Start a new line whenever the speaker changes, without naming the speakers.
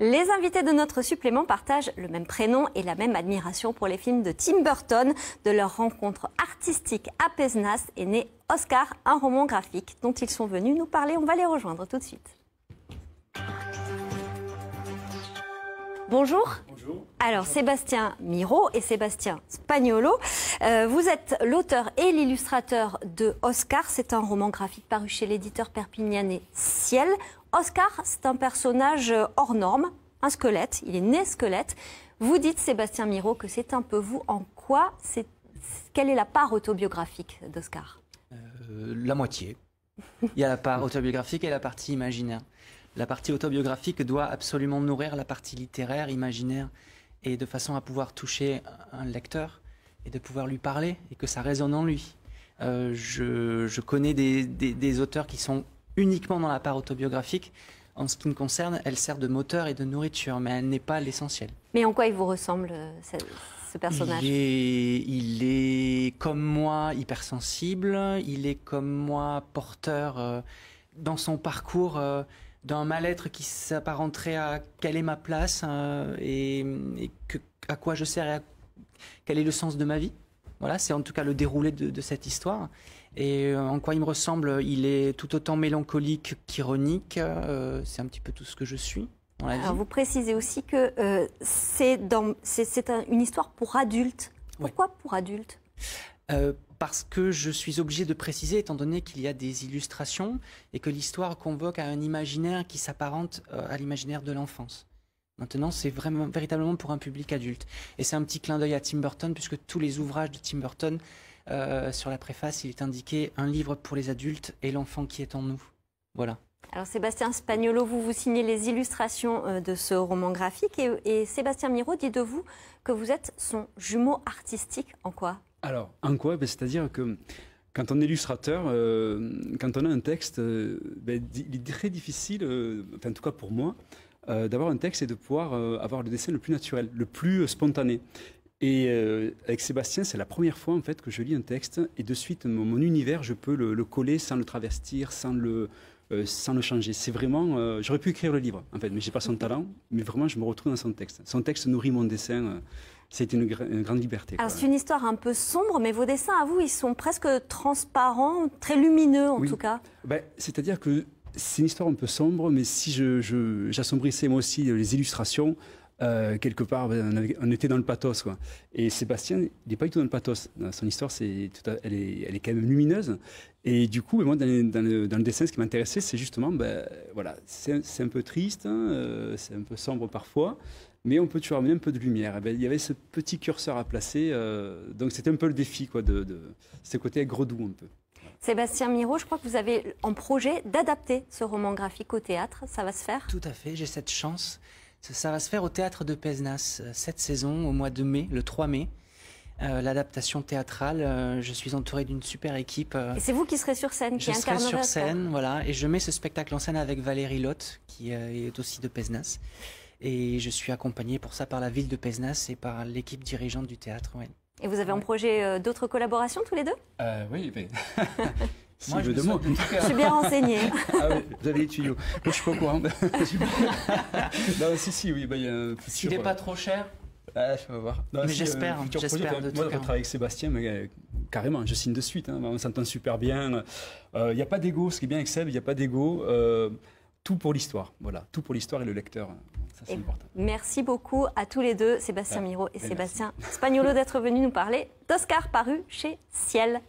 Les invités de notre supplément partagent le même prénom et la même admiration pour les films de Tim Burton. De leur rencontre artistique à Pézenas est né Oscar, un roman graphique dont ils sont venus nous parler. On va les rejoindre tout de suite. Bonjour.
Bonjour.
Alors, Sébastien Miro et Sébastien Spagnolo, vous êtes l'auteur et l'illustrateur de Oscar. C'est un roman graphique paru chez l'éditeur perpignanais Ciel. Oscar, c'est un personnage hors norme, un squelette. Il est né squelette. Vous dites, Sébastien Miro, que c'est un peu vous. En quoi quelle est la part autobiographique d'Oscar ?
La moitié. Il y a la part autobiographique et la partie imaginaire. La partie autobiographique doit absolument nourrir la partie littéraire, imaginaire, et de façon à pouvoir toucher un lecteur et de pouvoir lui parler et que ça résonne en lui. Je connais des auteurs qui sont uniquement dans la part autobiographique. En ce qui me concerne, elle sert de moteur et de nourriture, mais elle n'est pas l'essentiel.
Mais en quoi il vous ressemble, ce personnage ?
Il est comme moi hypersensible, il est comme moi porteur dans son parcours d'un mal-être qui s'apparenterait à quelle est ma place et à quoi je sers et quel est le sens de ma vie. Voilà, c'est en tout cas le déroulé de cette histoire. Et en quoi il me ressemble, il est tout autant mélancolique qu'ironique. C'est un petit peu tout ce que je suis dans la vie.
Alors vous précisez aussi que c'est une histoire pour adultes. Pourquoi pour adultes ?
Parce que je suis obligé de préciser, étant donné qu'il y a des illustrations et que l'histoire convoque à un imaginaire qui s'apparente à l'imaginaire de l'enfance. Maintenant, c'est véritablement pour un public adulte. Et c'est un petit clin d'œil à Tim Burton, puisque tous les ouvrages de Tim Burton, sur la préface, il est indiqué un livre pour les adultes et l'enfant qui est en nous. Voilà.
Alors Sébastien Spagnolo, vous signez les illustrations de ce roman graphique et Sébastien Miro dit de vous que vous êtes son jumeau artistique. En quoi ?
Alors, en quoi ? C'est-à-dire que quand on est illustrateur, quand on a un texte, il est très difficile, en tout cas pour moi, d'avoir un texte et de pouvoir avoir le dessin le plus naturel, le plus spontané. Et avec Sébastien, c'est la première fois en fait que je lis un texte et de suite mon univers, je peux le coller sans le travestir, sans le changer. C'est vraiment, j'aurais pu écrire le livre en fait, mais j'ai pas son talent. Mais vraiment, je me retrouve dans son texte. Son texte nourrit mon dessin. C'était une grande liberté.
Alors c'est une histoire un peu sombre, mais vos dessins à vous, ils sont presque transparents, très lumineux en tout cas.
C'est-à-dire que c'est une histoire un peu sombre, mais si j'assombrissais moi aussi les illustrations, quelque part, on était dans le pathos, quoi. Et Sébastien, il n'est pas du tout dans le pathos. Son histoire, elle est quand même lumineuse. Et du coup, moi, dans le dessin, ce qui m'intéressait, c'est justement, voilà, c'est un peu triste, hein, c'est un peu sombre parfois, mais on peut toujours amener un peu de lumière. Et il y avait ce petit curseur à placer, donc c'était un peu le défi, quoi, de ce côté gredou un peu.
Sébastien Miro, je crois que vous avez en projet d'adapter ce roman graphique au théâtre. Ça va se faire ?
Tout à fait, j'ai cette chance. Ça va se faire au théâtre de Pézenas cette saison, au mois de mai, le 3 mai. L'adaptation théâtrale, je suis entouré d'une super équipe.
Et c'est vous qui serez sur scène, qui incarnerez.
Je serai sur scène, voilà, et je mets ce spectacle en scène avec Valérie Lotte, qui est aussi de Pézenas. Et je suis accompagné pour ça par la ville de Pézenas et par l'équipe dirigeante du théâtre. Ouais.
Et vous avez en projet d'autres collaborations tous les deux ?
Oui, mais...
Moi, je
suis bien renseignée.
Ah oui, vous avez les tuyaux. Moi, je suis pas au courant. Non, oui. Il y a un futur...
S'il n'est pas trop cher.
Je vais voir. Non,
mais j'espère de tout cas.
Moi, je travaille avec Sébastien, mais carrément, je signe de suite. Hein, on s'entend super bien. Il n'y a pas d'ego. Ce qui est bien avec Seb, il n'y a pas d'ego. Tout pour l'histoire. Voilà, tout pour l'histoire et le lecteur. Ça, c'est important.
Merci beaucoup à tous les deux, Sébastien Miro et Sébastien Spagnolo, d'être venus nous parler d'Oscar paru chez Ciel.